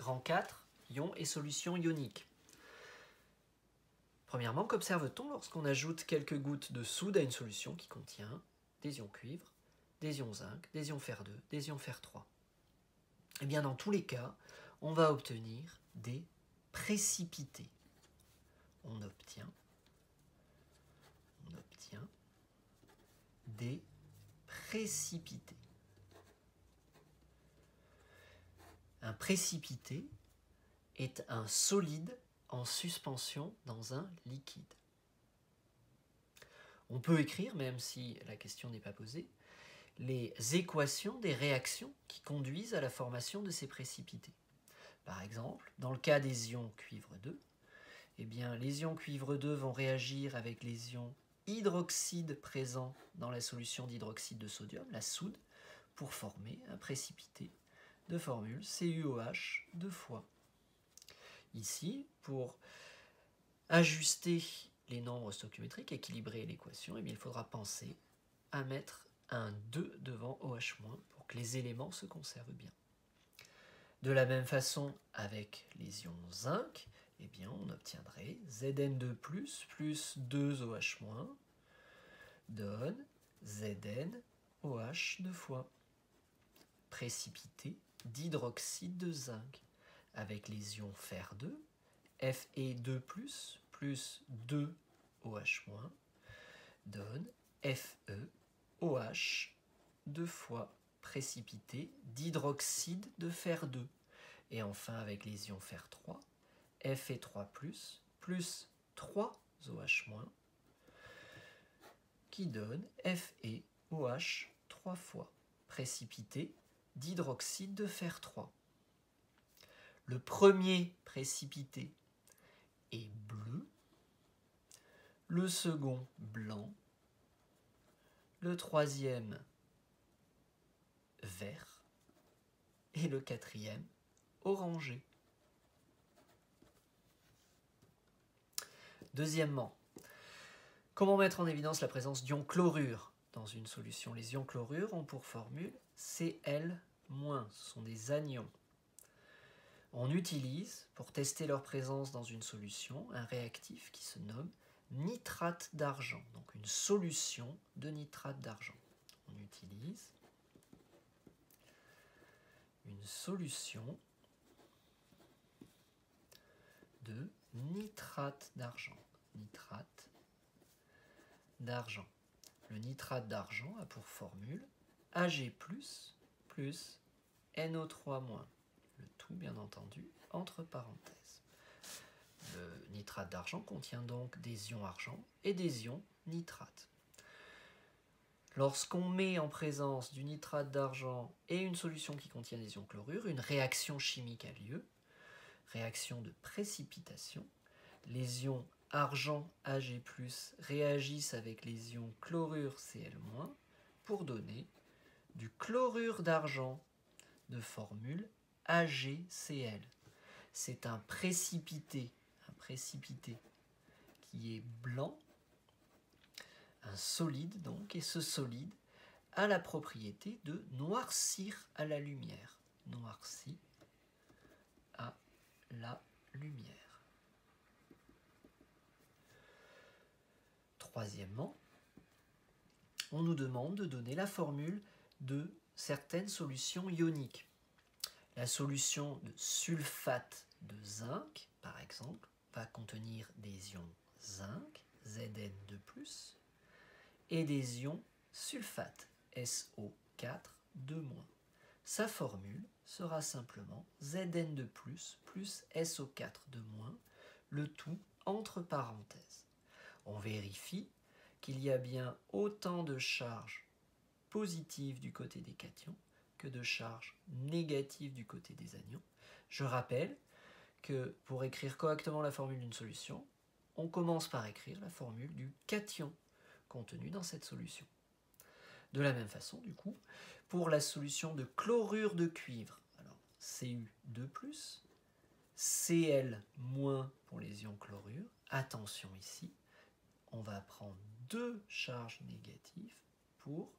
rang 4, ions et solutions ioniques. Premièrement, qu'observe-t-on lorsqu'on ajoute quelques gouttes de soude à une solution qui contient des ions cuivre, des ions zinc, des ions fer 2, des ions fer 3? Eh bien, dans tous les cas, on va obtenir des précipités. On obtient des précipités. Un précipité est un solide en suspension dans un liquide. On peut écrire, même si la question n'est pas posée, les équations des réactions qui conduisent à la formation de ces précipités. Par exemple, dans le cas des ions cuivre 2, eh bien, les ions cuivre 2 vont réagir avec les ions hydroxyde présents dans la solution d'hydroxyde de sodium, la soude, pour former un précipité de formule CuOH 2 fois. Ici, pour ajuster les nombres stoichiométriques, équilibrer l'équation, eh bien, il faudra penser à mettre un 2 devant OH- pour que les éléments se conservent bien. De la même façon, avec les ions zinc, eh bien, on obtiendrait Zn2+, plus 2OH- donne ZnOH 2 fois. Précipité d'hydroxyde de zinc. Avec les ions fer 2, Fe2+, plus 2OH- donne FeOH 2 fois. Précipité d'hydroxyde de fer 2. Et enfin, avec les ions fer 3, Fe3+, plus 3OH- qui donne FeOH 3 fois. Précipité d'hydroxyde de fer 3. Le premier précipité est bleu, le second blanc, le troisième vert et le quatrième orangé. Deuxièmement, comment mettre en évidence la présence d'ions chlorure dans une solution? Les ions chlorure ont pour formule Cl-, ce sont des anions. On utilise, pour tester leur présence dans une solution, un réactif qui se nomme nitrate d'argent, donc une solution de nitrate d'argent. On utilise une solution de nitrate d'argent. Nitrate d'argent. Le nitrate d'argent a pour formule Ag+, plus NO3-. Le tout, bien entendu, entre parenthèses. Le nitrate d'argent contient donc des ions argent et des ions nitrate. Lorsqu'on met en présence du nitrate d'argent et une solution qui contient des ions chlorure, une réaction chimique a lieu, réaction de précipitation. Les ions argent Ag+, réagissent avec les ions chlorure Cl- pour donner du chlorure d'argent de formule AgCl. C'est un précipité qui est blanc, un solide donc, et ce solide a la propriété de noircir à la lumière. Noircir à la lumière. Troisièmement, on nous demande de donner la formule de certaines solutions ioniques. La solution de sulfate de zinc, par exemple, va contenir des ions zinc, Zn2+, et des ions sulfate, SO4 2-. Sa formule sera simplement Zn2+, plus SO4 2-, le tout entre parenthèses. On vérifie qu'il y a bien autant de charges positives du côté des cations que de charges négatives du côté des anions. Je rappelle que pour écrire correctement la formule d'une solution, on commence par écrire la formule du cation contenu dans cette solution. De la même façon, du coup, pour la solution de chlorure de cuivre, alors Cu2+, Cl- pour les ions chlorure, attention ici, on va prendre 2 charges négatives pour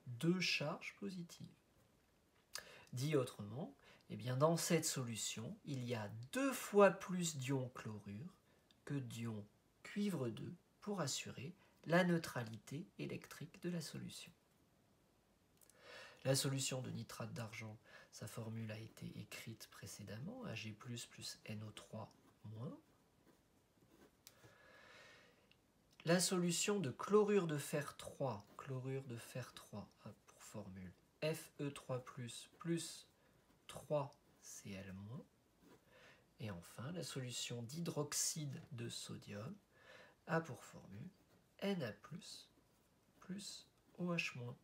2 charges positives. Dit autrement, Eh bien, dans cette solution, il y a 2 fois plus d'ions chlorure que d'ions cuivre 2 pour assurer la neutralité électrique de la solution. La solution de nitrate d'argent, sa formule a été écrite précédemment, Ag++ plus NO3-. La solution de chlorure de fer 3, a pour formule Fe3+, plus 3Cl-. Et enfin, la solution d'hydroxyde de sodium a pour formule Na+, plus OH-.